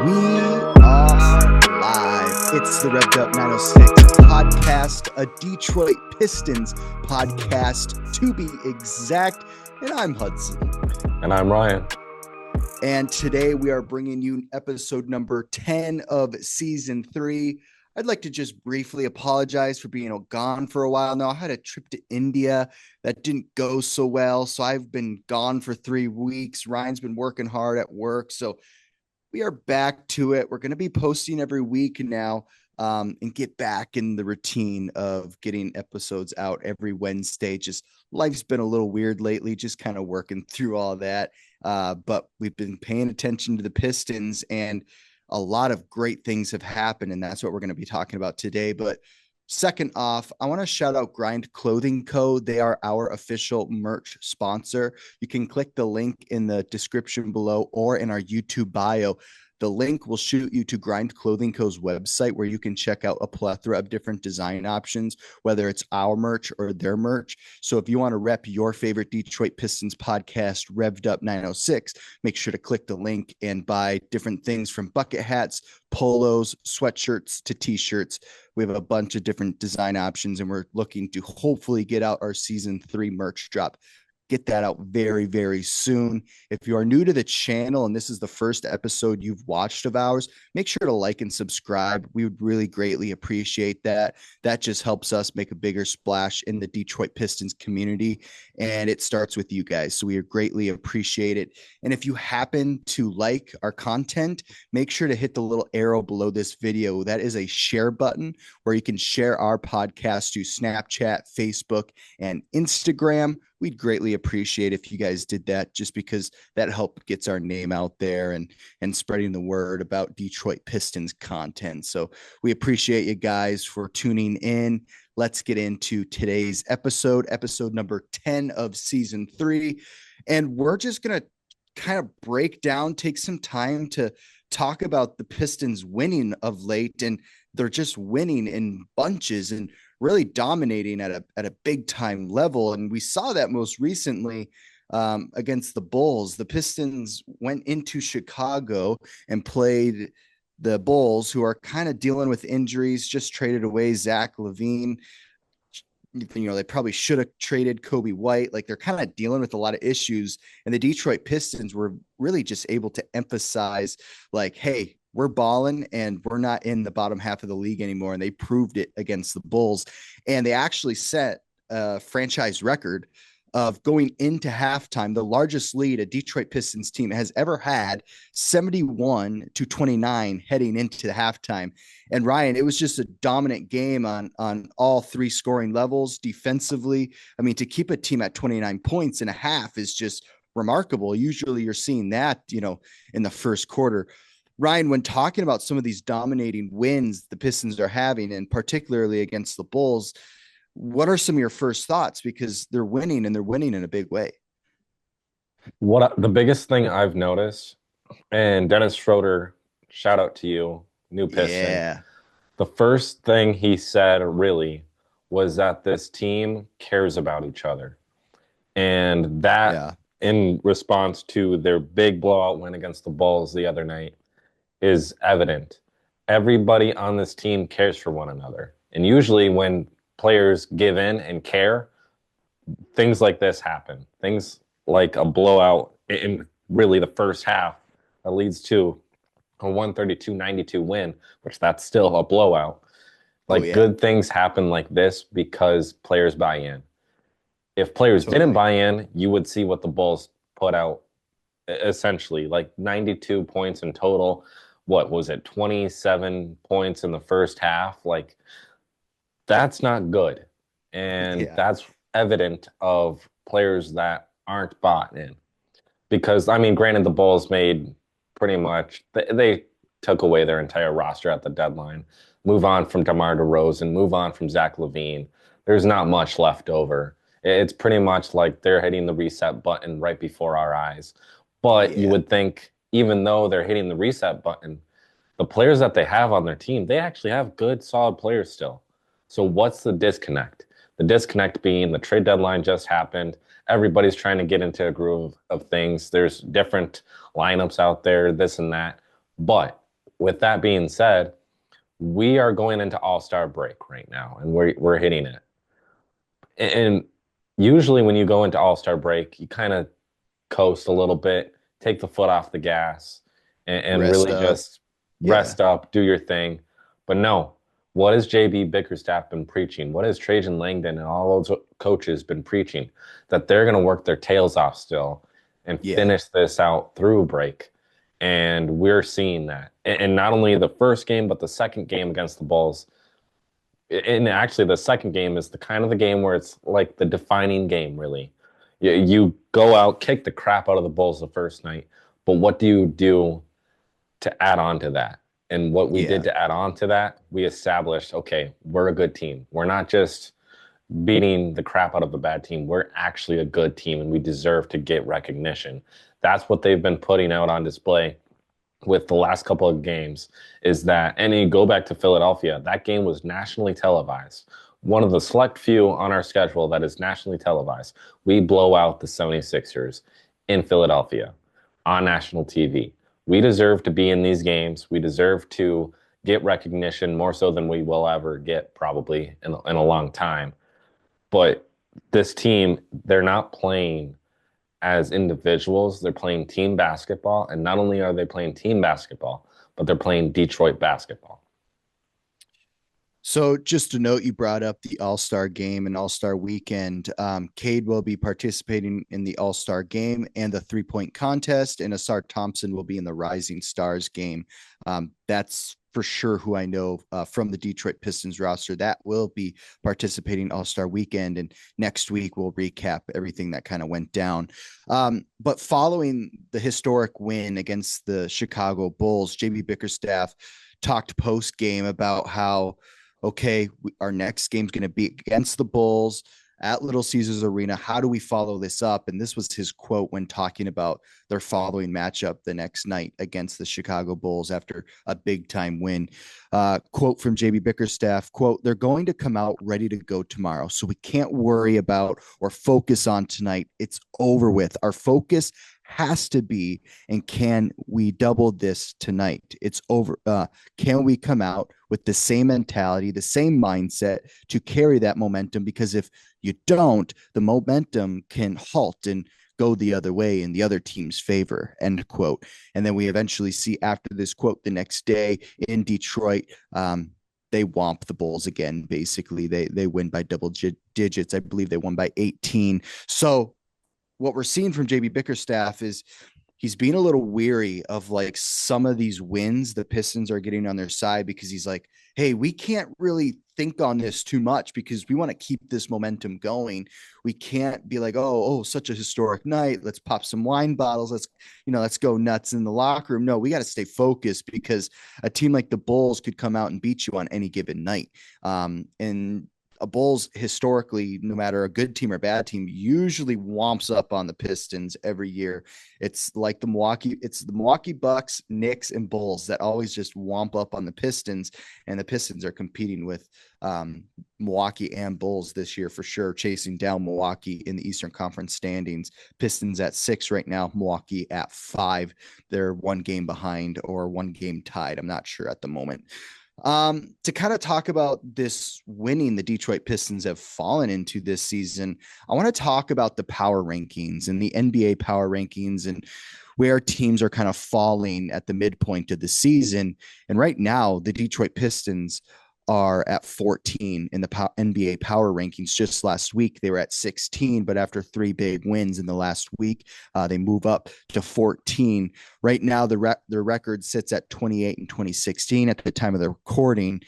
We are live. It's the Revved Up 906 podcast, a Detroit Pistons podcast to be exact. And I'm Hudson. And I'm Ryan. And today we are bringing you episode number 10 of season 3. I'd like to just briefly apologize for being gone for a while now. I had a trip to India that didn't go so well. So I've been gone for 3 weeks. Ryan's been working hard at work. So we are back to it. We're going to be posting every week now and get back in the routine of getting episodes out every Wednesday. Just life's been a little weird lately, just kind of working through all that. But we've been paying attention to the Pistons and a lot of great things have happened. And that's what we're going to be talking about today. But second off, I want to shout out Grind Clothing Co. They are our official merch sponsor. You can click the link in the description below or in our YouTube bio. The link will shoot you to Grind Clothing Co.'s website where you can check out a plethora of different design options, whether it's our merch or their merch. So if you want to rep your favorite Detroit Pistons podcast, Revved Up 906, make sure to click the link and buy different things from bucket hats, polos, sweatshirts to t-shirts. We have a bunch of different design options and we're looking to hopefully get out our season 3 merch drop. Get that out very, very soon. If you are new to the channel and this is the first episode you've watched of ours, make sure to like and subscribe. We would really greatly appreciate that. That just helps us make a bigger splash in the Detroit Pistons community. And it starts with you guys. So we greatly appreciate it. And if you happen to like our content, make sure to hit the little arrow below this video. That is a share button where you can share our podcast to Snapchat, Facebook, and Instagram. We'd greatly appreciate if you guys did that just because that help gets our name out there and spreading the word about Detroit Pistons content. So we appreciate you guys for tuning in. Let's get into today's episode number 10 of season 3. And we're just going to kind of break down, take some time to talk about the Pistons winning of late. And they're just winning in bunches and really dominating at a big time level. And we saw that most recently against the Bulls. The Pistons went into Chicago and played the Bulls, who are kind of dealing with injuries, just traded away Zach LaVine. They probably should have traded Kobe White. Like, they're kind of dealing with a lot of issues. And the Detroit Pistons were really just able to emphasize, like, hey, we're balling and we're not in the bottom half of the league anymore. And they proved it against the Bulls. And they actually set a franchise record of going into halftime, the largest lead a Detroit Pistons team has ever had, 71-29 heading into the halftime. And Ryan, it was just a dominant game on all 3 scoring levels. Defensively, I mean, to keep a team at 29 points in a half is just remarkable. Usually you're seeing that, in the first quarter. Ryan, when talking about some of these dominating wins the Pistons are having, and particularly against the Bulls, what are some of your first thoughts? Because they're winning and they're winning in a big way. The biggest thing I've noticed, and Dennis Schroeder, shout out to you, new Piston. Yeah. The first thing he said really was that this team cares about each other. And that, in response to their big blowout win against the Bulls the other night, is evident. Everybody on this team cares for one another. And usually when players give in and care, things like this happen. Things like a blowout in really the first half that leads to a 132-92 win, which that's still a blowout. Good things happen like this because players buy in. If players didn't buy in, you would see what the Bulls put out, essentially, like 92 points in total. What was it, 27 points in the first half? Like, that's not good. And that's evident of players that aren't bought in. Because, I mean, granted, the Bulls made pretty much, they took away their entire roster at the deadline. Move on from DeMar DeRozan, move on from Zach LaVine. There's not much left over. It's pretty much like they're hitting the reset button right before our eyes. But you would think, even though they're hitting the reset button, the players that they have on their team, they actually have good, solid players still. So what's the disconnect? The disconnect being the trade deadline just happened. Everybody's trying to get into a groove of things. There's different lineups out there, this and that. But with that being said, we are going into All-Star break right now, and we're hitting it. And usually when you go into All-Star break, you kind of coast a little bit, take the foot off the gas, and Rest really up. just Yeah. rest up, do your thing. But no, what has JB Bickerstaff been preaching? What has Trajan Langdon and all those coaches been preaching? That they're going to work their tails off still and Yeah. finish this out through break. And we're seeing that. And not only the first game, but the second game against the Bulls. And actually, the second game is the kind of the game where it's like the defining game, really. You go out, kick the crap out of the Bulls the first night, but what do you do to add on to that? And what we Yeah. did to add on to that, we established, okay, we're a good team. We're not just beating the crap out of a bad team. We're actually a good team and we deserve to get recognition. That's what they've been putting out on display with the last couple of games is that, and you go back to Philadelphia, that game was nationally televised. One of the select few on our schedule that is nationally televised. We blow out the 76ers in Philadelphia on national TV. We deserve to be in these games. We deserve to get recognition more so than we will ever get probably in a long time. But this team, they're not playing as individuals. They're playing team basketball. And not only are they playing team basketball, but they're playing Detroit basketball. So just to note, you brought up the All-Star game and All-Star weekend. Cade will be participating in the All-Star game and the three-point contest, and Asar Thompson will be in the Rising Stars game. That's for sure who I know from the Detroit Pistons roster that will be participating All-Star weekend. And next week we'll recap everything that kind of went down. But following the historic win against the Chicago Bulls, JB Bickerstaff talked post-game about how, okay, our next game's going to be against the Bulls at Little Caesars Arena. How do we follow this up? And this was his quote when talking about their following matchup the next night against the Chicago Bulls after a big time win. Quote from JB Bickerstaff, quote, "They're going to come out ready to go tomorrow. So we can't worry about or focus on tonight. It's over with. Our focus has to be, and can we double this tonight? It's over. Can we come out with the same mentality, the same mindset to carry that momentum? Because if you don't, the momentum can halt and go the other way in the other team's favor," end quote. And then we eventually see after this quote the next day in Detroit, they womp the Bulls again. Basically, they win by double digits. I believe they won by 18. So what we're seeing from JB Bickerstaff is he's being a little weary of like some of these wins the Pistons are getting on their side, because he's like, hey, we can't really think on this too much because we want to keep this momentum going. We can't be like, oh, such a historic night. Let's pop some wine bottles. Let's go nuts in the locker room. No, we got to stay focused because a team like the Bulls could come out and beat you on any given night. And a Bulls historically, no matter a good team or bad team, usually womps up on the Pistons every year. It's like the Milwaukee Bucks, Knicks, and Bulls that always just womp up on the Pistons, and the Pistons are competing with Milwaukee and Bulls this year for sure, chasing down Milwaukee in the Eastern Conference standings. Pistons at 6 right now, Milwaukee at 5. They're one game behind or one game tied. I'm not sure at the moment. To kind of talk about this winning the Detroit Pistons have fallen into this season, I want to talk about the power rankings and the NBA power rankings and where teams are kind of falling at the midpoint of the season. And right now, the Detroit Pistons are at 14 in the NBA power rankings. Just last week, they were at 16, but after 3 big wins in the last week, they move up to 14. Right now, their record sits at 28 and 2016 at the time of the recording.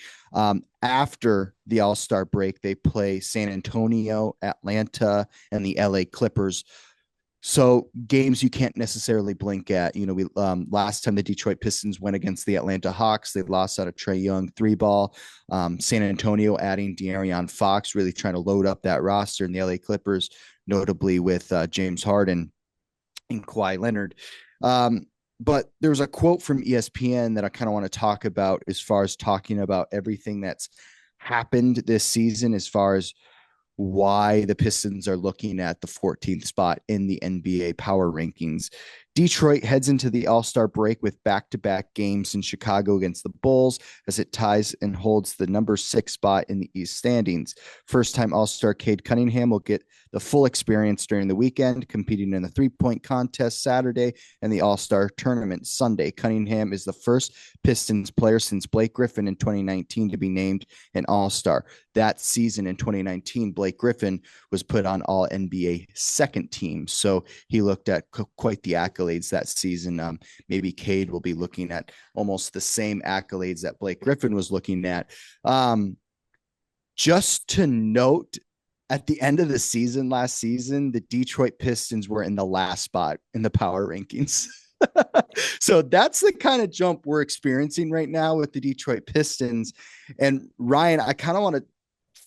After the All-Star break, they play San Antonio, Atlanta, and the LA Clippers. So games you can't necessarily blink at. We last time the Detroit Pistons went against the Atlanta Hawks, they lost out of Trae Young 3-ball. San Antonio adding De'Aaron Fox, really trying to load up that roster, and the LA Clippers, notably with James Harden and Kawhi Leonard. But there's a quote from ESPN that I kind of want to talk about as far as talking about everything that's happened this season, as far as why the Pistons are looking at the 14th spot in the NBA power rankings. Detroit heads into the All-Star break with back-to-back games in Chicago against the Bulls as it ties and holds the number 6 spot in the East standings. First-time All-Star Cade Cunningham will get the full experience during the weekend, competing in the three-point contest Saturday and the All-Star tournament Sunday. Cunningham is the first Pistons player since Blake Griffin in 2019 to be named an All-Star. That season in 2019, Blake Griffin was put on All NBA second team. So he looked at quite the accolades that season. Maybe Cade will be looking at almost the same accolades that Blake Griffin was looking at. Just to note, at the end of the season last season, the Detroit Pistons were in the last spot in the power rankings. So that's the kind of jump we're experiencing right now with the Detroit Pistons. And Ryan, I kind of want to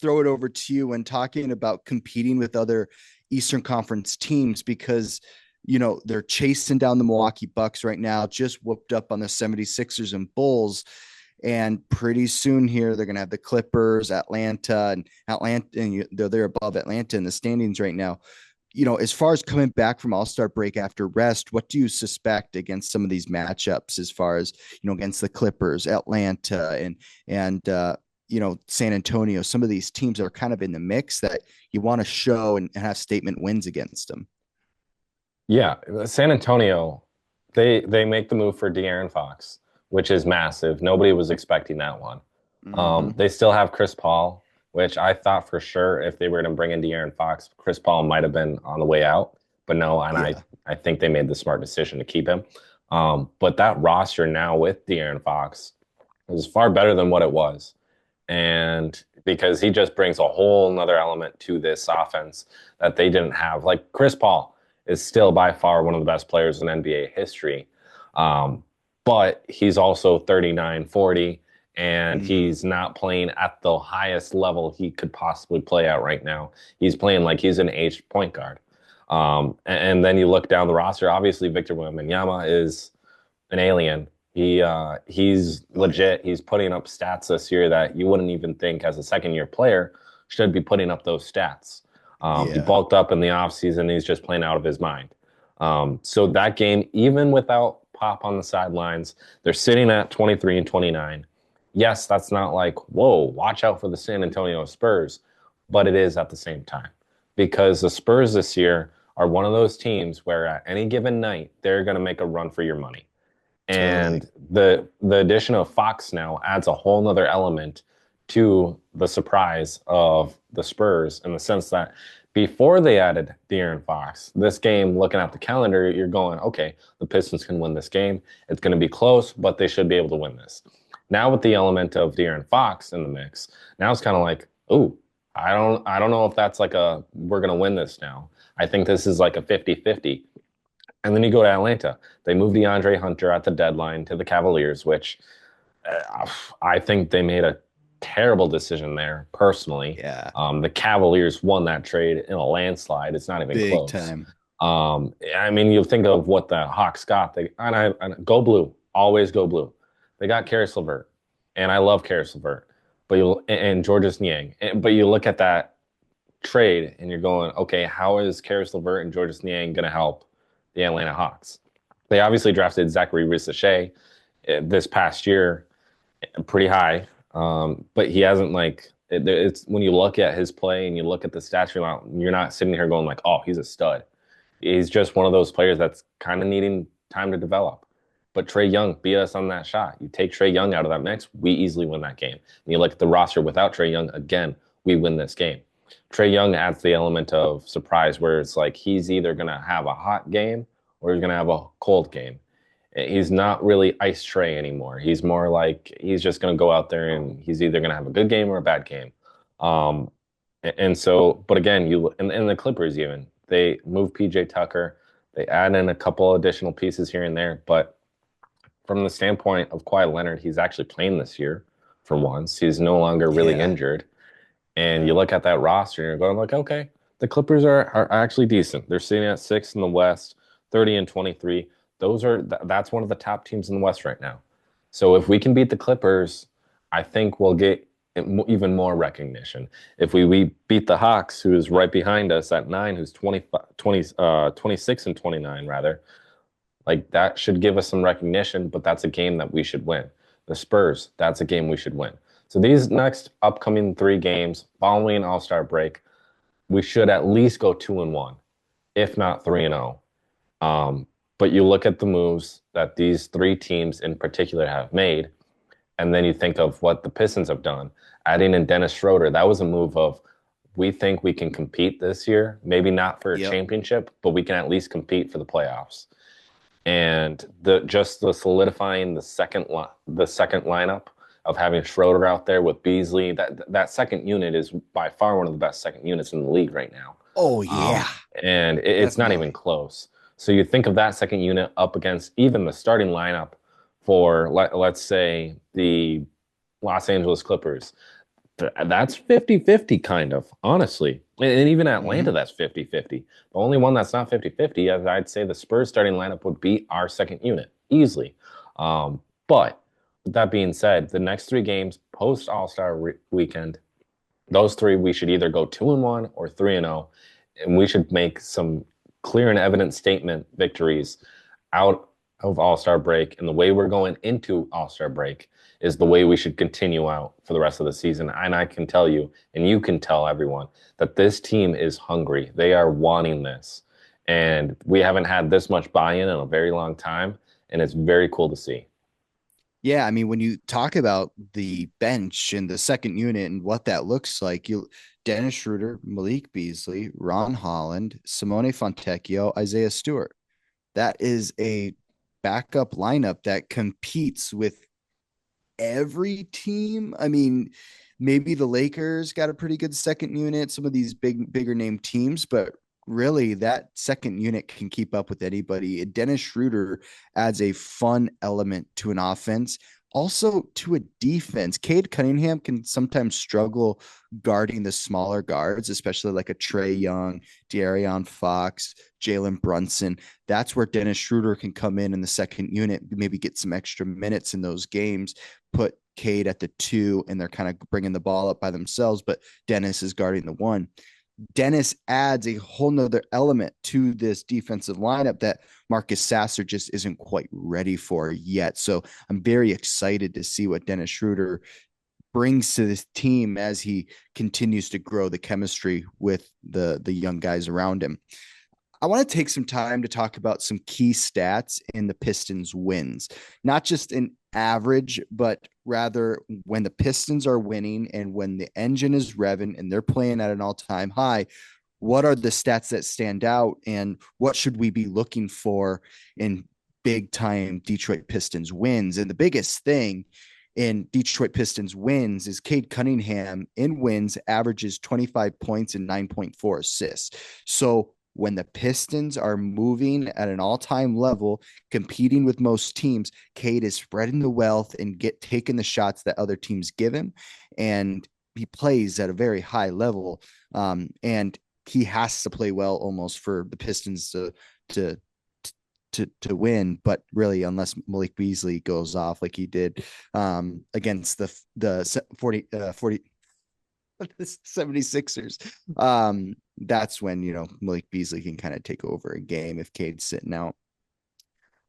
throw it over to you when talking about competing with other Eastern Conference teams, because they're chasing down the Milwaukee Bucks right now, just whooped up on the 76ers and Bulls. And pretty soon here, they're going to have the Clippers, Atlanta, and they're above Atlanta in the standings right now. As far as coming back from All-Star break after rest, what do you suspect against some of these matchups as far as, against the Clippers, Atlanta, and San Antonio, some of these teams are kind of in the mix that you want to show and have statement wins against them? Yeah, San Antonio, they make the move for De'Aaron Fox, which is massive. Nobody was expecting that one. They still have Chris Paul, which I thought for sure if they were to bring in De'Aaron Fox, Chris Paul might have been on the way out. But no, and yeah. I think they made the smart decision to keep him. But that roster now with De'Aaron Fox is far better than what it was. And because he just brings a whole nother element to this offense that they didn't have. Like Chris Paul is still by far one of the best players in NBA history. But he's also 39, 40, and he's not playing at the highest level he could possibly play at right now. He's playing like he's an aged point guard. And then you look down the roster, obviously Victor Wembanyama is an alien. He's legit. He's putting up stats this year that you wouldn't even think as a second-year player should be putting up those stats. He bulked up in the offseason. He's just playing out of his mind. So that game, even without Pop on the sidelines, they're sitting at 23 and 29. Yes, that's not like, whoa, watch out for the San Antonio Spurs, but it is at the same time. Because the Spurs this year are one of those teams where at any given night, they're going to make a run for your money. And the addition of Fox now adds a whole nother element to the surprise of the Spurs in the sense that before they added De'Aaron Fox, this game, looking at the calendar, you're going, okay, the Pistons can win this game. It's going to be close, but they should be able to win this. Now with the element of De'Aaron Fox in the mix, now it's kind of like, ooh, I don't know if that's like we're going to win this now. I think this is like a 50-50. And then you go to Atlanta. They moved DeAndre Hunter at the deadline to the Cavaliers, which I think they made a terrible decision there, personally. Yeah. The Cavaliers won that trade in a landslide. It's not even close. Big time. I mean, you think of what the Hawks got. And go blue. Always go blue. They got Karis LeVert, and I love Karis LeVert, and Georges Niang. But you look at that trade, and you're going, okay, how is Karis LeVert and Georges Niang going to help the Atlanta Hawks? They obviously drafted Zachary Rissache this past year, pretty high, but he hasn't it's when you look at his play and you look at the stats, you're not sitting here going like, oh, he's a stud. He's just one of those players that's kind of needing time to develop. But Trae Young beat us on that shot. You take Trae Young out of that mix, we easily win that game. And you look at the roster without Trae Young, again, we win this game. Trae Young adds the element of surprise where it's like he's either going to have a hot game or he's going to have a cold game. He's not really Ice Trae anymore. He's more like he's just going to go out there and he's either going to have a good game or a bad game. And so, but again, and the Clippers even, they move PJ Tucker. They add in a couple additional pieces here and there. But from the standpoint of Kawhi Leonard, he's actually playing this year for once. He's no longer really injured. And you look at that roster and you're going like, okay, the Clippers are actually decent. They're sitting at 6 in the West, 30 and 23. That's one of the top teams in the West right now. So if we can beat the Clippers, I think we'll get even more recognition. If we beat the Hawks, who is right behind us at 9, who's 26 and 29 rather, like that should give us some recognition, but that's a game that we should win. The Spurs, that's a game we should win. So these next upcoming 3 games following All-Star break, we should at least go 2-1, if not 3-0. But you look at the moves that these 3 teams in particular have made, and then you think of what the Pistons have done. Adding in Dennis Schroeder, that was a move of we think we can compete this year, maybe not for a championship, but we can at least compete for the playoffs. And the solidifying the second lineup of having Schroeder out there with Beasley, that second unit is by far one of the best second units in the league right now. Oh yeah, and it's not even close. So you think of that second unit up against even the starting lineup for let's say the Los Angeles Clippers. That's 50-50 kind of, honestly. And even Atlanta, that's 50-50. The only one that's not 50-50, as I'd say the Spurs starting lineup would be our second unit, easily. But with that being said, the next 3 games post All-Star weekend, those 3, we should either go 2-1 or 3-0, and we should make some clear and evident statement victories out of All-Star break. And the way we're going into All-Star break is the way we should continue out for the rest of the season. And I can tell you, and you can tell everyone, that this team is hungry. They are wanting this. And we haven't had this much buy-in in a very long time. And it's very cool to see. Yeah, I mean, when you talk about the bench and the second unit and what that looks like, Dennis Schroeder, Malik Beasley, Ron Holland, Simone Fontecchio, Isaiah Stewart. That is a backup lineup that competes with every team. I mean, maybe the Lakers got a pretty good second unit, some of these bigger name teams, but really that second unit can keep up with anybody. Dennis Schroeder adds a fun element to an offense, also to a defense. Cade Cunningham can sometimes struggle guarding the smaller guards, especially like a Trae Young, De'Aaron Fox, Jalen Brunson. That's where Dennis Schroeder can come in the second unit, maybe get some extra minutes in those games, put Cade at the 2, and they're kind of bringing the ball up by themselves, but Dennis is guarding the 1. Dennis adds a whole nother element to this defensive lineup that Marcus Sasser just isn't quite ready for yet. So I'm very excited to see what Dennis Schroeder brings to this team as he continues to grow the chemistry with the young guys around him. I want to take some time to talk about some key stats in the Pistons wins, not just an average, but rather when the Pistons are winning and when the engine is revving and they're playing at an all-time high. What are the stats that stand out and what should we be looking for in big time Detroit Pistons wins? And the biggest thing in Detroit Pistons wins is Cade Cunningham in wins averages 25 points and 9.4 assists. So when the Pistons are moving at an all-time level, competing with most teams, Cade is spreading the wealth and taking the shots that other teams give him. And he plays at a very high level. And he has to play well almost for the Pistons to win, but really, unless Malik Beasley goes off like he did against the 76ers, that's when, Malik Beasley can kind of take over a game if Cade's sitting out.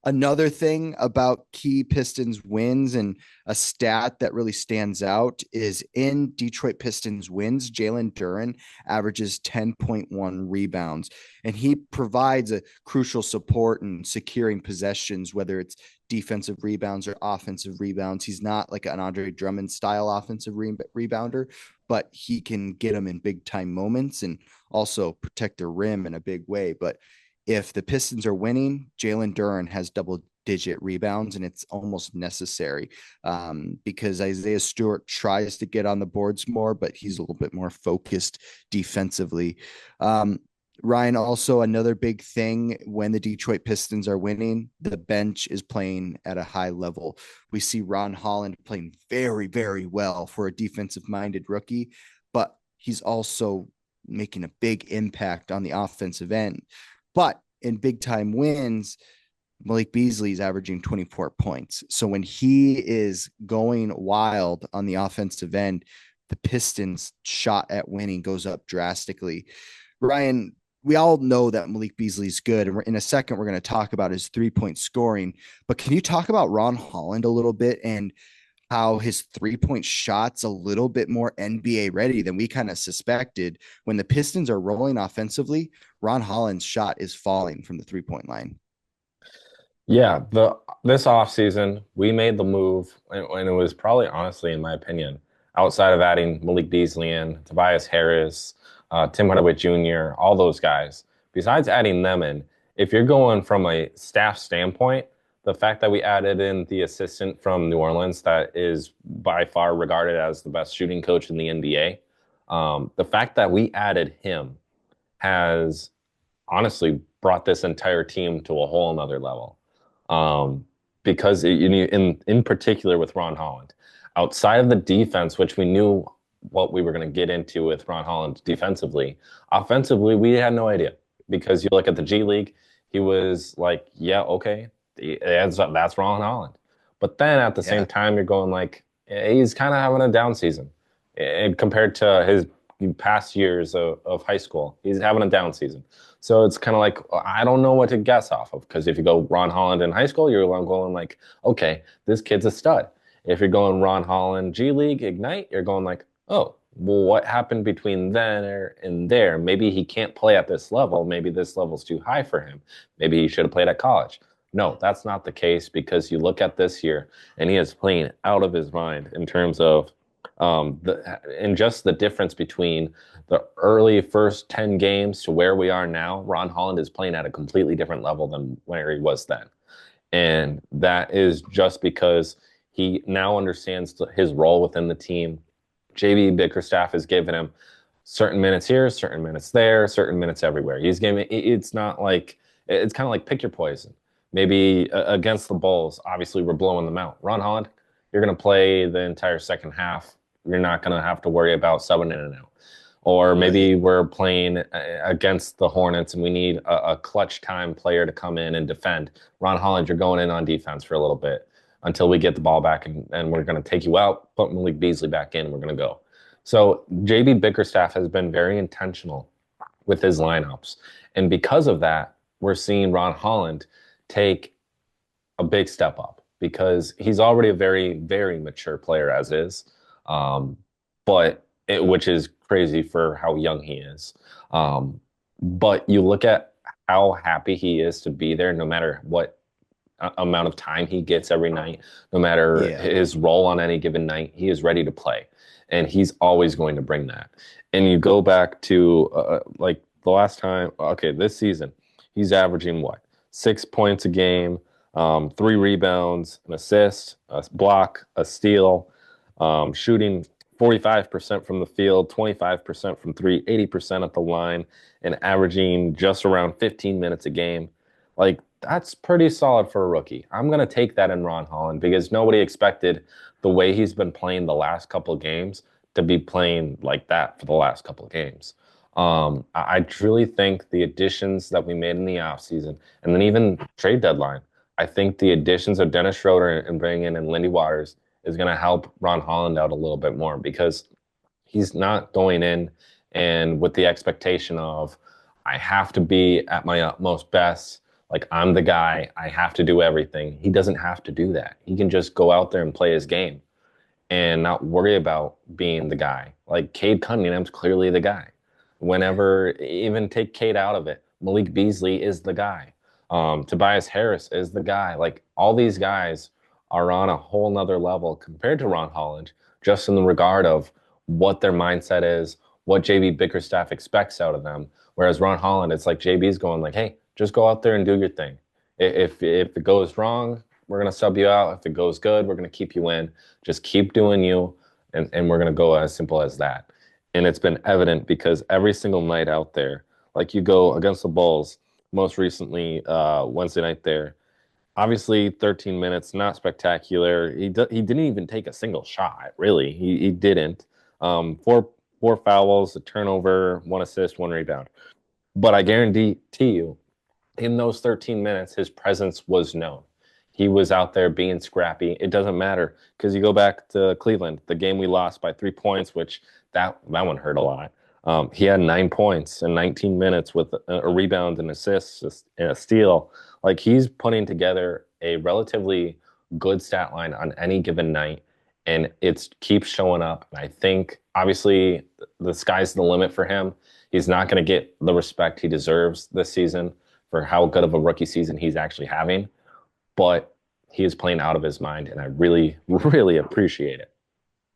Another thing about key Pistons wins and a stat that really stands out is in Detroit Pistons wins, Jalen Duren averages 10.1 rebounds, and he provides a crucial support in securing possessions, whether it's defensive rebounds or offensive rebounds. He's not like an Andre Drummond style offensive rebounder, but he can get them in big time moments and also protect the rim in a big way. But if the Pistons are winning, Jalen Duren has double-digit rebounds, and it's almost necessary because Isaiah Stewart tries to get on the boards more, but he's a little bit more focused defensively. Ryan, also another big thing when the Detroit Pistons are winning, the bench is playing at a high level. We see Ron Holland playing very, very well for a defensive-minded rookie, but he's also making a big impact on the offensive end. But in big time wins, Malik Beasley is averaging 24 points. So when he is going wild on the offensive end, the Pistons' shot at winning goes up drastically. Ryan, we all know that Malik Beasley's good. And in a second, we're going to talk about his 3-point scoring. But can you talk about Ron Holland a little bit and how his 3-point shot's a little bit more NBA ready than we kind of suspected? When the Pistons are rolling offensively, Ron Holland's shot is falling from the 3-point line. Yeah, this offseason, we made the move, and it was probably, honestly, in my opinion, outside of adding Malik Beasley in, Tobias Harris, Tim Hardaway Jr., all those guys. Besides adding them in, if you're going from a staff standpoint, the fact that we added in the assistant from New Orleans that is by far regarded as the best shooting coach in the NBA, the fact that we added him has honestly brought this entire team to a whole another level. Because in particular with Ron Holland, outside of the defense, which we knew what we were going to get into with Ron Holland defensively, offensively, we had no idea. Because you look at the G League, he was like, yeah, okay, that's Ron Holland. But then at the same time, you're going like, he's kind of having a down season. And compared to his past years of high school, he's having a down season. So it's kind of like, I don't know what to guess off of. Because if you go Ron Holland in high school, you're going like, okay, this kid's a stud. If you're going Ron Holland G League Ignite, you're going like, oh, well, what happened between then and there? Maybe he can't play at this level. Maybe this level's too high for him. Maybe he should have played at college. No, that's not the case, because you look at this year and he is playing out of his mind in terms of and just the difference between the early first 10 games to where we are now. Ron Holland is playing at a completely different level than where he was then. And that is just because he now understands his role within the team. JB Bickerstaff has given him certain minutes here, certain minutes there, certain minutes everywhere. He's giving, it's not like, it's kind of like pick your poison. Maybe against the Bulls, obviously we're blowing them out. Ron Holland, you're going to play the entire second half. You're not going to have to worry about subbing in and out. Or maybe we're playing against the Hornets and we need a clutch time player to come in and defend. Ron Holland, you're going in on defense for a little bit until we get the ball back, and we're going to take you out, put Malik Beasley back in, and we're going to go. So JB Bickerstaff has been very intentional with his lineups. And because of that, we're seeing Ron Holland take a big step up, because he's already a very, very mature player as is, which is crazy for how young he is. But you look at how happy he is to be there, no matter what amount of time he gets every night, no matter his role on any given night, he is ready to play. And he's always going to bring that. And you go back to like the last time, okay, this season, he's averaging what? 6 points a game, 3 rebounds, an assist, a block, a steal, shooting 45% from the field, 25% from three, 80% at the line, and averaging just around 15 minutes a game. Like, that's pretty solid for a rookie. I'm going to take that in Ron Holland, because nobody expected the way he's been playing the last couple of games to be playing like that for the last couple of games. I truly think the additions that we made in the offseason, and then even trade deadline, I think the additions of Dennis Schroeder and bringing in Lindy Waters is going to help Ron Holland out a little bit more, because he's not going in and with the expectation of, I have to be at my utmost best. Like, I'm the guy. I have to do everything. He doesn't have to do that. He can just go out there and play his game and not worry about being the guy. Like, Cade Cunningham's clearly the guy. Whenever, even take Cade out of it, Malik Beasley is the guy. Tobias Harris is the guy. Like, all these guys are on a whole nother level compared to Ron Holland, just in the regard of what their mindset is, what JB Bickerstaff expects out of them. Whereas Ron Holland, it's like JB's going like, hey, just go out there and do your thing. If it goes wrong, we're going to sub you out. If it goes good, we're going to keep you in. Just keep doing you, and we're going to go as simple as that. And it's been evident, because every single night out there, like you go against the Bulls, most recently Wednesday night there, obviously 13 minutes, not spectacular. He didn't even take a single shot, really. He didn't. Four fouls, a turnover, 1 assist, 1 rebound. But I guarantee you, in those 13 minutes, his presence was known. He was out there being scrappy. It doesn't matter because you go back to Cleveland, the game we lost by 3 points, which that one hurt a lot. He had 9 points in 19 minutes with a rebound and assists and a steal. Like he's putting together a relatively good stat line on any given night, and it keeps showing up. And I think obviously the sky's the limit for him. He's not going to get the respect he deserves this season for how good of a rookie season he's actually having, but he is playing out of his mind, and I really, really appreciate it.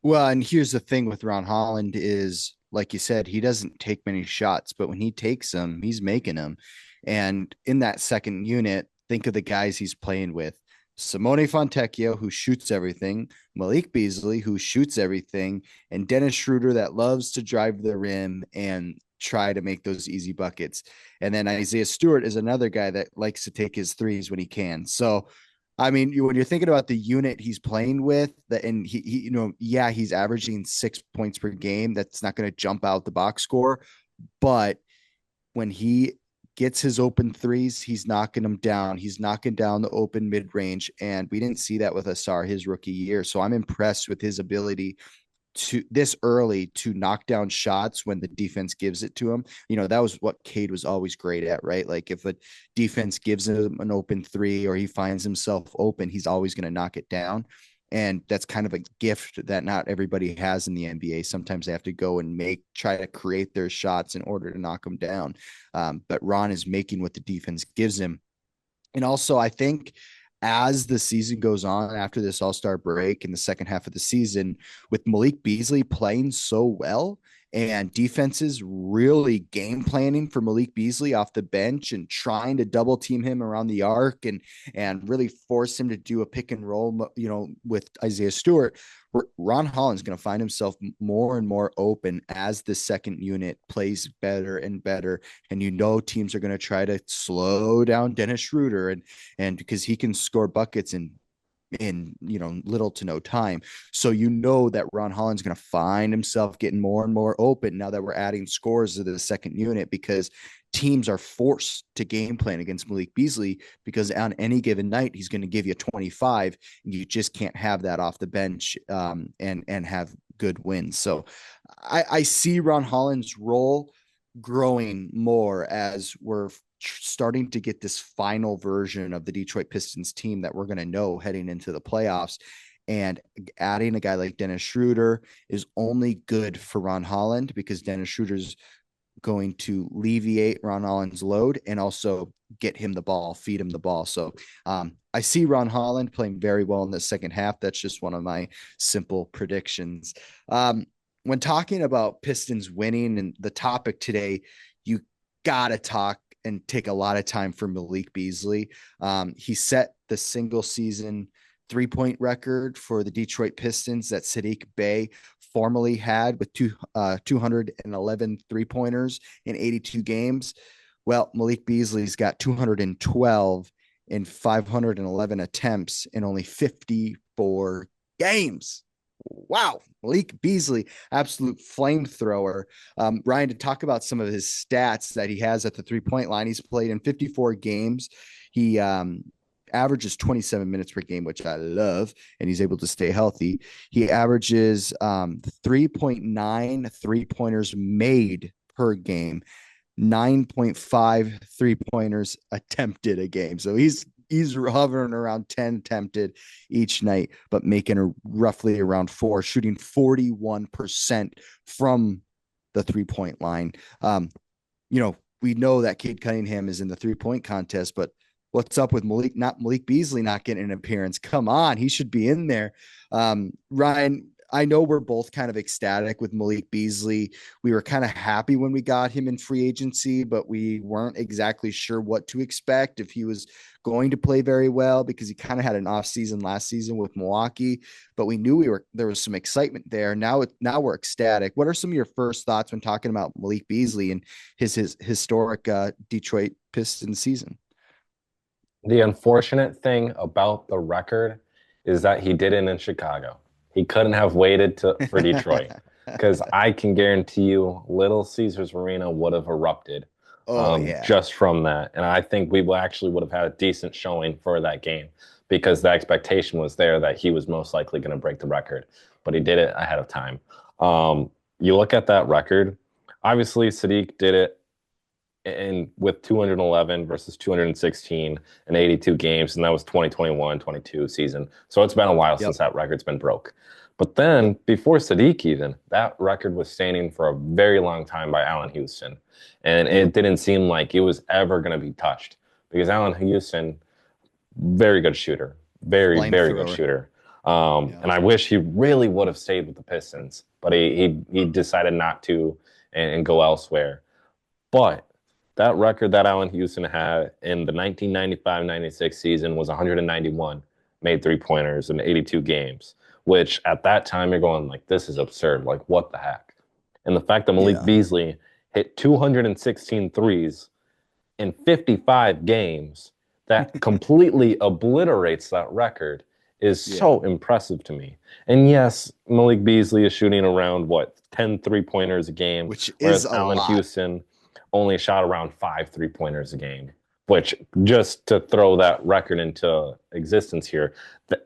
Well, and here's the thing with Ron Holland is, like you said, he doesn't take many shots, but when he takes them, he's making them. And in that second unit, think of the guys he's playing with. Simone Fontecchio, who shoots everything, Malik Beasley, who shoots everything, and Dennis Schroeder that loves to drive the rim and try to make those easy buckets. And then Isaiah Stewart is another guy that likes to take his threes when he can. So I mean, when you're thinking about the unit he's playing with, and yeah, he's averaging 6 points per game. That's not going to jump out the box score, but when he gets his open threes, he's knocking them down. He's knocking down the open mid range, and we didn't see that with Asar his rookie year. So I'm impressed with his ability to this early to knock down shots when the defense gives it to him. That was what Cade was always great at, right? Like if a defense gives him an open three or he finds himself open, he's always going to knock it down. And that's kind of a gift that not everybody has in the NBA. Sometimes they have to go and try to create their shots in order to knock them down. But Ron is making what the defense gives him. And also, I think as the season goes on after this all-star break in the second half of the season, with Malik Beasley playing so well and defenses really game planning for Malik Beasley off the bench and trying to double team him around the arc and really force him to do a pick and roll, with Isaiah Stewart, Ron Holland's going to find himself more and more open as the second unit plays better and better. And teams are going to try to slow down Dennis Schroeder and because he can score buckets in little to no time. So that Ron Holland's going to find himself getting more and more open now that we're adding scores to the second unit, because teams are forced to game plan against Malik Beasley, because on any given night he's going to give you 25 and you just can't have that off the bench and have good wins. So I see Ron Holland's role growing more as we're starting to get this final version of the Detroit Pistons team that we're going to know heading into the playoffs. And adding a guy like Dennis Schroeder is only good for Ron Holland, because Dennis Schroeder's going to alleviate Ron Holland's load and also get him the ball, feed him the ball. So I see Ron Holland playing very well in the second half. That's just one of my simple predictions. When talking about Pistons winning and the topic today, you got to talk and take a lot of time for Malik Beasley. He set the single season 3-point record for the Detroit Pistons that Sadiq Bey formerly had with 211 3-pointers in 82 games. Well, Malik Beasley's got 212 in 511 attempts in only 54 games. Wow, Malik Beasley, absolute flamethrower. Ryan, to talk about some of his stats that he has at the 3-point line, he's played in 54 games. He averages 27 minutes per game, which I love, and he's able to stay healthy. He averages 3.9 3-pointers made per game, 9.5 3-pointers attempted a game. So he's hovering around 10 attempted each night, but making roughly around 4, shooting 41% from the 3-point line. We know that Cade Cunningham is in the 3-point contest, but what's up with Malik Beasley not getting an appearance? Come on, he should be in there. Ryan, I know we're both kind of ecstatic with Malik Beasley. We were kind of happy when we got him in free agency, but we weren't exactly sure what to expect, if he was going to play very well, because he kind of had an off season last season with Milwaukee, but we knew there was some excitement there. Now we're ecstatic. What are some of your first thoughts when talking about Malik Beasley and his historic Detroit Pistons season? The unfortunate thing about the record is that he did it in Chicago. He couldn't have waited for Detroit, because I can guarantee you Little Caesars Arena would have erupted just from that. And I think we would have had a decent showing for that game. because the expectation was there that he was most likely going to break the record, but he did it ahead of time. You look at that record, obviously Sadiq did it with 211 versus 216 and 82 games, and that was 2021-22 season. So it's been a while since that record's been broke. But then before Sadiq even, that record was standing for a very long time by Allen Houston. And it didn't seem like it was ever going to be touched because Allen Houston, very good shooter, very, very good shooter. And I wish he really would have stayed with the Pistons, but he decided not to and go elsewhere. But that record that Allen Houston had in the 1995-96 season was 191 made three-pointers in 82 games, which at that time you're going like, this is absurd. Like, what the heck? And the fact that Malik Beasley hit 216 threes in 55 games, that completely obliterates that record, is so impressive to me. And yes, Malik Beasley is shooting around, 10 three-pointers a game, which is a Allen lot. Houston only shot around 5 three-pointers a game, which, just to throw that record into existence here,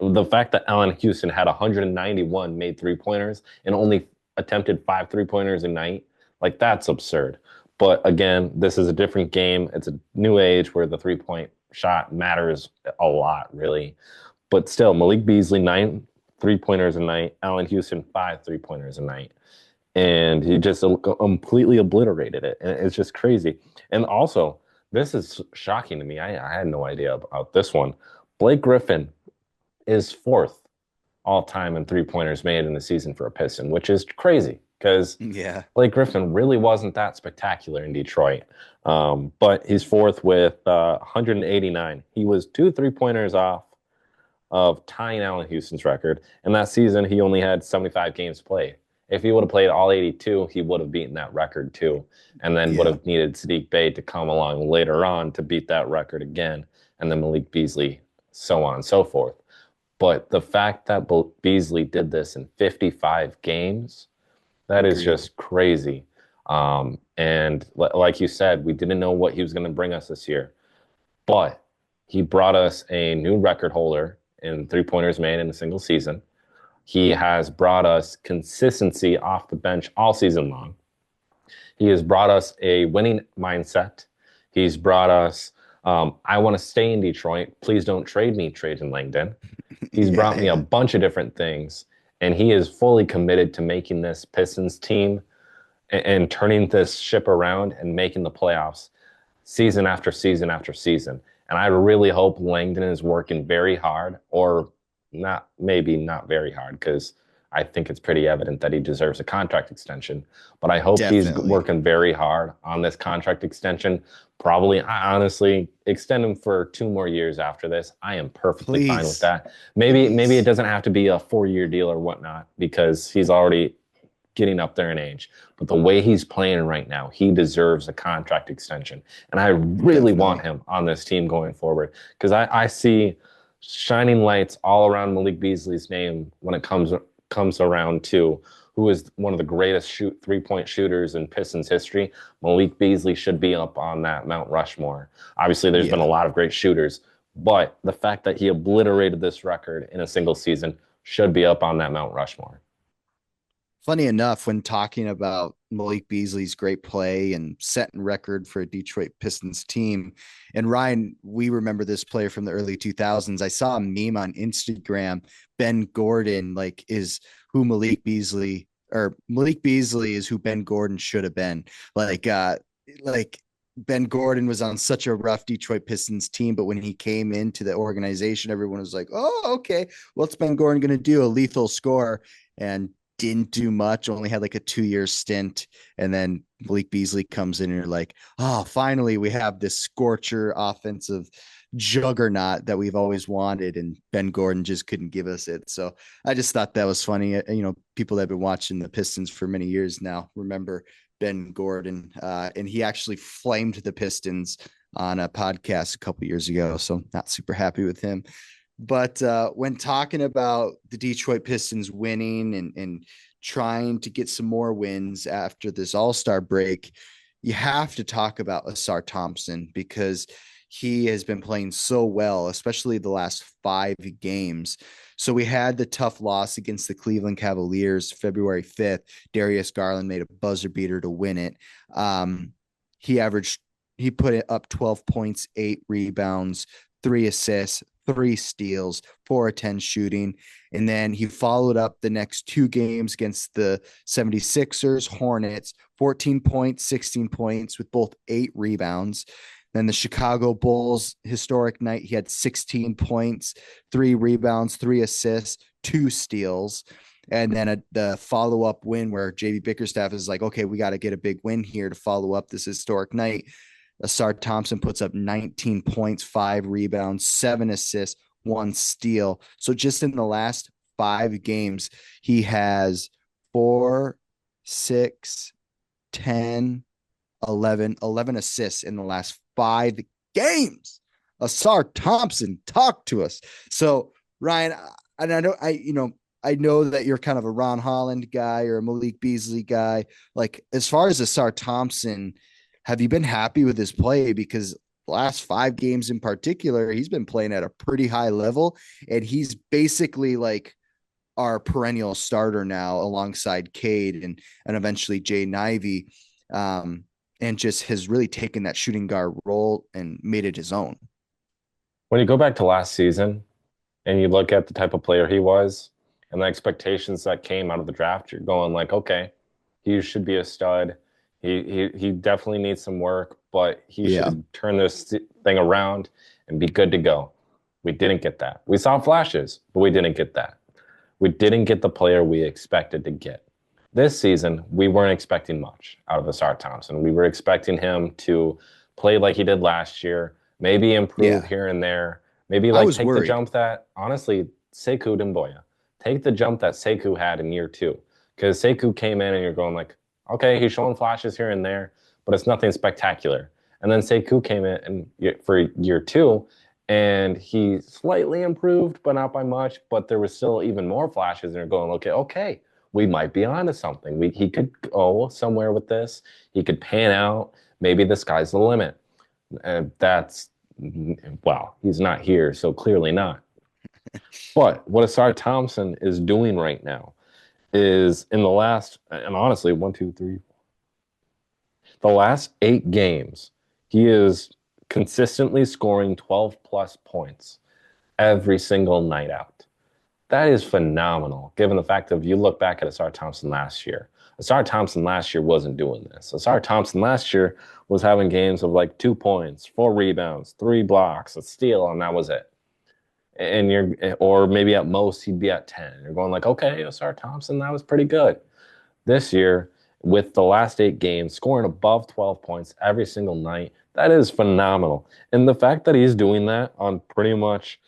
the fact that Allen Houston had 191 made three-pointers and only attempted 5 three-pointers a night, like, that's absurd. But again, this is a different game. It's a new age where the three-point shot matters a lot, really. But still, Malik Beasley, 9 three-pointers a night, Allen Houston, 5 three-pointers a night. And he just completely obliterated it. And it's just crazy. And also, this is shocking to me. I had no idea about this one. Blake Griffin is 4th all-time in three-pointers made in the season for a Piston, which is crazy because Blake Griffin really wasn't that spectacular in Detroit. But he's 4th with 189. He was 2 three-pointers off of tying Allen Houston's record. And that season, he only had 75 games played. If he would have played all 82, he would have beaten that record too, and then would have needed Sadiq Bey to come along later on to beat that record again, and then Malik Beasley, so on and so forth. But the fact that Beasley did this in 55 games, that is just crazy. And like you said, we didn't know what he was going to bring us this year, but he brought us a new record holder in three-pointers made in a single season. He has brought us consistency off the bench all season long. He has brought us a winning mindset. He's brought us, I want to stay in Detroit. Please don't trade me, Trajan Langdon. He's brought me a bunch of different things, and he is fully committed to making this Pistons team and turning this ship around and making the playoffs season after season after season. And I really hope Langdon is working very hard, or not very hard, because I think it's pretty evident that he deserves a contract extension. But I hope he's working very hard on this contract extension. Probably, I honestly, extend him for 2 more years after this. I am perfectly fine with that. Maybe it doesn't have to be a 4-year deal or whatnot, because he's already getting up there in age. But the way he's playing right now, he deserves a contract extension. And I really want him on this team going forward, because I see shining lights all around Malik Beasley's name when it comes around to who is one of the greatest three-point shooters in Pistons history. Malik Beasley should be up on that Mount Rushmore. Obviously, there's been a lot of great shooters, but the fact that he obliterated this record in a single season should be up on that Mount Rushmore. Funny enough, when talking about Malik Beasley's great play and setting record for a Detroit Pistons team, and Ryan, we remember this player from the early 2000s. I saw a meme on Instagram. Ben Gordon is who Malik Beasley is who Ben Gordon should have been. Like Ben Gordon was on such a rough Detroit Pistons team, but when he came into the organization, everyone was like, "Oh, okay, what's Ben Gordon going to do? A lethal scorer?" And didn't do much, only had like a 2-year stint. And then Malik Beasley comes in and you're like, oh, finally we have this scorcher offensive juggernaut that we've always wanted. And Ben Gordon just couldn't give us it. So I just thought that was funny. People that have been watching the Pistons for many years now remember Ben Gordon. And he actually flamed the Pistons on a podcast a couple years ago. So not super happy with him. But when talking about the Detroit Pistons winning and trying to get some more wins after this All-Star break, you have to talk about Ausar Thompson, because he has been playing so well, especially the last 5 games. So we had the tough loss against the Cleveland Cavaliers February 5th. Darius Garland made a buzzer beater to win it. He averaged, he put it up 12 points, 8 rebounds, 3 assists, 3 steals, 4 of 10 shooting. And then he followed up the next 2 games against the 76ers, Hornets, 14 points, 16 points with both 8 rebounds. Then the Chicago Bulls, historic night, he had 16 points, 3 rebounds, 3 assists, 2 steals. And then the follow up win where JB Bickerstaff is like, okay, we got to get a big win here to follow up this historic night. Asar Thompson puts up 19 points, 5 rebounds, 7 assists, 1 steal. So just in the last 5 games, he has 4, 6, 10, 11 assists in the last 5 games. Asar Thompson, talk to us. So Ryan, and I know that you're kind of a Ron Holland guy or a Malik Beasley guy. Like, as far as Asar Thompson, have you been happy with his play? Because the last 5 games in particular, he's been playing at a pretty high level, and he's basically like our perennial starter now alongside Cade and eventually Jay Nivey, and just has really taken that shooting guard role and made it his own. When you go back to last season and you look at the type of player he was and the expectations that came out of the draft, you're going like, okay, he should be a stud. He definitely needs some work, but he should turn this thing around and be good to go. We didn't get that. We saw flashes, but we didn't get that. We didn't get the player we expected to get. This season, we weren't expecting much out of Asar Thompson. We were expecting him to play like he did last year, maybe improve here and there, maybe like take the jump that, honestly, Sekou Doumbouya. Take the jump that Sekou had in year 2. Because Sekou came in and you're going like, okay, he's showing flashes here and there, but it's nothing spectacular. And then Sekou came in for year 2, and he slightly improved, but not by much. But there was still even more flashes, and you're going, okay, we might be onto something. He could go somewhere with this. He could pan out. Maybe the sky's the limit. He's not here, so clearly not. But what Asar Thompson is doing right now is in the last, and honestly, the last 8 games, he is consistently scoring 12 plus points every single night out. That is phenomenal, given the fact that if you look back at Asar Thompson last year, Asar Thompson last year wasn't doing this. Asar Thompson last year was having games of like 2 points, 4 rebounds, 3 blocks, a steal, and that was it. Or maybe at most he'd be at 10. You're going like, okay, Asar Thompson, that was pretty good. This year, with the last 8 games, scoring above 12 points every single night, that is phenomenal. And the fact that he's doing that on pretty much,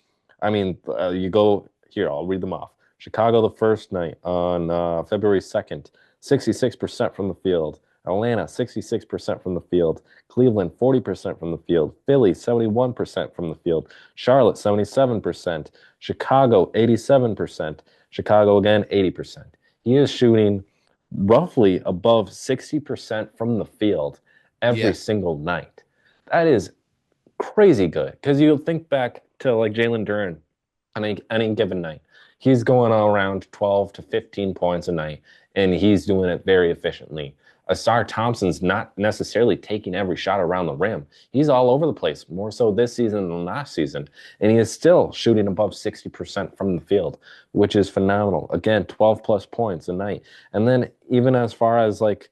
you go here, I'll read them off. Chicago the first night on February 2nd, 66% from the field. Atlanta, 66% from the field. Cleveland, 40% from the field. Philly, 71% from the field. Charlotte, 77%. Chicago, 87%. Chicago again, 80%. He is shooting roughly above 60% from the field every single night. That is crazy good, because you'll think back to like Jalen Duren on any given night. He's going around 12 to 15 points a night, and he's doing it very efficiently. Asar Thompson's not necessarily taking every shot around the rim. He's all over the place, more so this season than last season. And he is still shooting above 60% from the field, which is phenomenal. Again, 12 plus points a night. And then even as far as like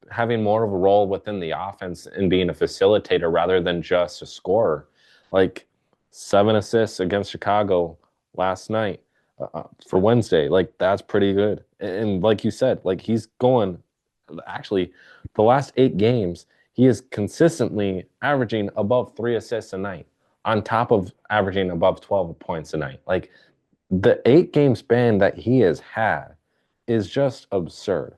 having more of a role within the offense and being a facilitator rather than just a scorer, like 7 assists against Chicago last night for Wednesday, like that's pretty good. And like you said, like he's going, actually, the last 8 games, he is consistently averaging above 3 assists a night, on top of averaging above 12 points a night. Like the 8-game span that he has had is just absurd.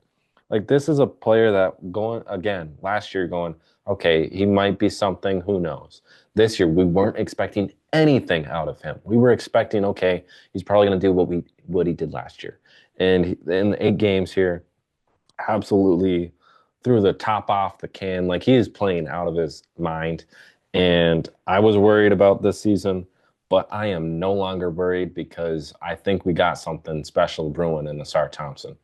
Like this is a player that going again last year going, okay, he might be something, who knows. This year we weren't expecting anything out of him. We were expecting, okay, he's probably going to do what he did last year. And in the 8 games here, absolutely threw the top off the can. Like he is playing out of his mind. And I was worried about this season, but I am no longer worried because I think we got something special brewing in Asar Thompson.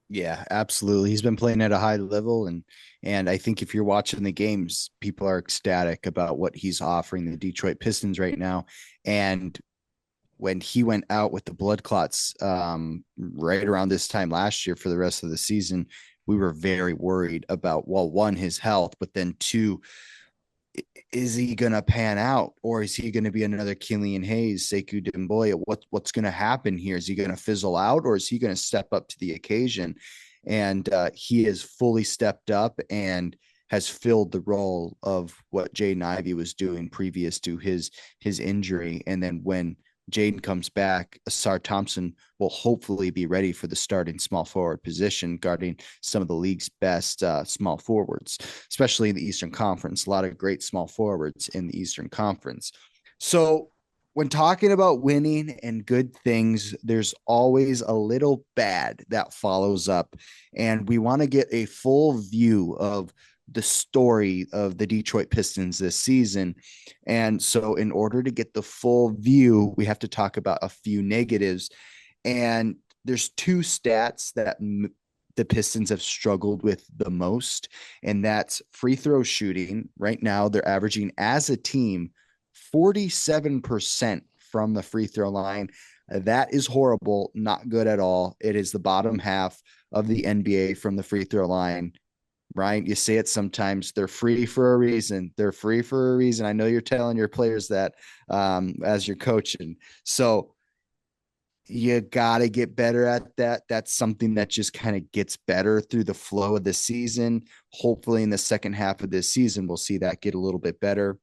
Yeah, absolutely. He's been playing at a high level, and I think if you're watching the games, people are ecstatic about what he's offering the Detroit Pistons right now. And when he went out with the blood clots right around this time last year for the rest of the season, we were very worried about, well, one, his health, but then two, is he going to pan out, or is he going to be another Killian Hayes, Sekou Demboya? What's going to happen here? Is he going to fizzle out, or is he going to step up to the occasion? And he has fully stepped up and has filled the role of what Jaden Ivey was doing previous to his injury. And then when Jaden comes back, Asar Thompson will hopefully be ready for the starting small forward position, guarding some of the league's best small forwards, especially in the Eastern Conference. A lot of great small forwards in the Eastern Conference. So when talking about winning and good things, there's always a little bad that follows up. And we want to get a full view of the story of the Detroit Pistons this season. And so, in order to get the full view, we have to talk about a few negatives. And there's two stats that the Pistons have struggled with the most, and that's free throw shooting. Right now, they're averaging as a team 47% from the free throw line. That is horrible, not good at all. It is the bottom half of the NBA from the free throw line. Ryan, you say it sometimes. They're free for a reason. They're free for a reason. I know you're telling your players that as you're coaching. So you got to get better at that. That's something that just kind of gets better through the flow of the season. Hopefully, in the second half of this season, we'll see that get a little bit better.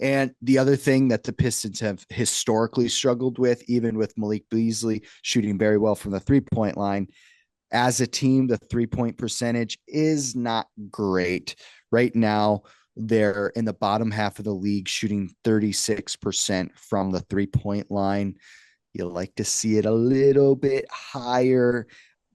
And the other thing that the Pistons have historically struggled with, even with Malik Beasley shooting very well from the 3-point line, as a team, the 3-point percentage is not great. Right now, they're in the bottom half of the league, shooting 36% from the 3-point line. You like to see it a little bit higher.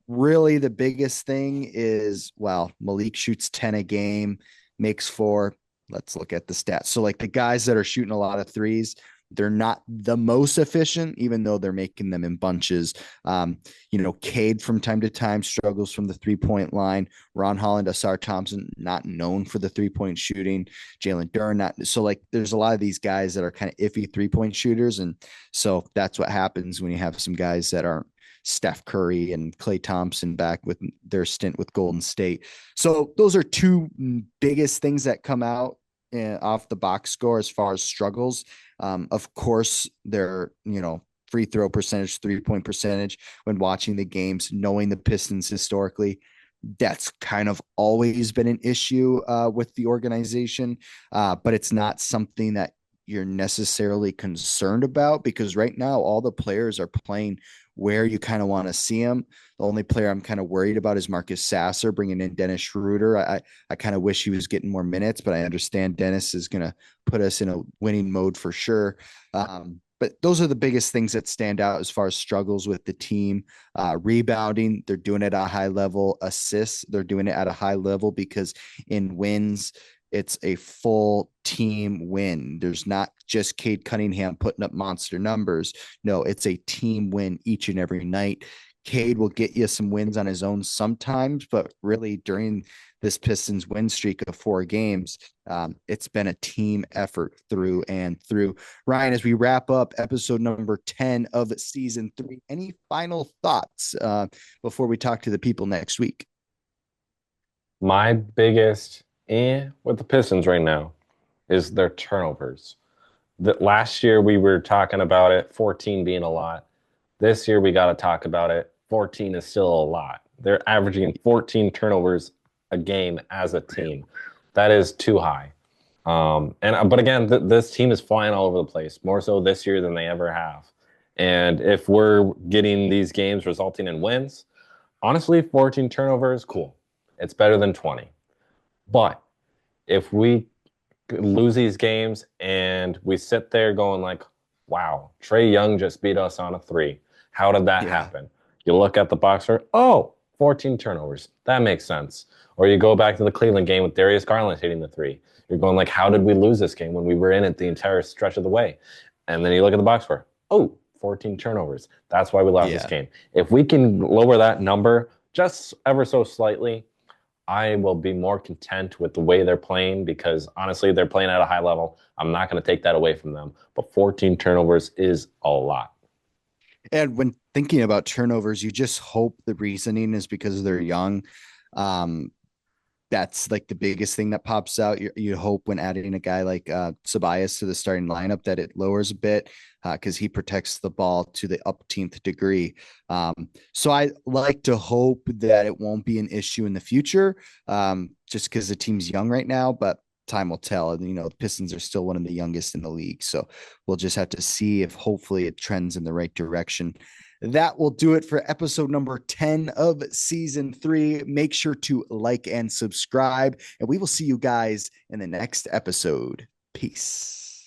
Really, the biggest thing is, well, Malik shoots 10 a game, makes four. Let's look at the stats. So, like the guys that are shooting a lot of threes, they're not the most efficient, even though they're making them in bunches. Cade from time to time struggles from the 3-point line. Ron Holland, Asar Thompson, not known for the 3-point shooting. Jalen Duren, not so. Like, there's a lot of these guys that are kind of iffy 3-point shooters, and so that's what happens when you have some guys that aren't Steph Curry and Klay Thompson back with their stint with Golden State. So those are two biggest things that come out off the box score as far as struggles. Of course, their free throw percentage, 3-point percentage when watching the games, knowing the Pistons historically, that's kind of always been an issue with the organization, but it's not something that you're necessarily concerned about because right now all the players are playing where you kind of want to see them. The only player I'm kind of worried about is Marcus Sasser, bringing in Dennis Schroeder. I kind of wish he was getting more minutes, but I understand Dennis is going to put us in a winning mode for sure. But those are the biggest things that stand out as far as struggles with the team. Rebounding, they're doing it at a high level. Assists, they're doing it at a high level because in wins, it's a full team win. There's not just Cade Cunningham putting up monster numbers. No, it's a team win each and every night. Cade will get you some wins on his own sometimes, but really during this Pistons win streak of 4 games, it's been a team effort through and through. Ryan, as we wrap up episode number 10 of season 3, any final thoughts before we talk to the people next week? My biggest with the Pistons right now is their turnovers. That last year we were talking about it, 14 being a lot. This year we got to talk about it. 14 is still a lot. They're averaging 14 turnovers a game as a team. That is too high. But again, this team is flying all over the place, more so this year than they ever have. And if we're getting these games resulting in wins, honestly, 14 turnovers, cool. It's better than 20. But if we lose these games and we sit there going like, wow, Trae Young just beat us on a 3. How did that happen? You look at the box score, 14 turnovers. That makes sense. Or you go back to the Cleveland game with Darius Garland hitting the 3. You're going like, how did we lose this game when we were in it the entire stretch of the way? And then you look at the box score. Oh, 14 turnovers. That's why we lost this game. If we can lower that number just ever so slightly, I will be more content with the way they're playing, because honestly, they're playing at a high level. I'm not going to take that away from them. But 14 turnovers is a lot. And when thinking about turnovers, you just hope the reasoning is because they're young. That's like the biggest thing that pops out. You hope when adding a guy like Tobias to the starting lineup that it lowers a bit, because he protects the ball to the upteenth degree. So I like to hope that it won't be an issue in the future, just because the team's young right now, but time will tell. And, the Pistons are still one of the youngest in the league. So we'll just have to see if hopefully it trends in the right direction. That will do it for episode number 10 of season 3. Make sure to like and subscribe, and we will see you guys in the next episode. Peace.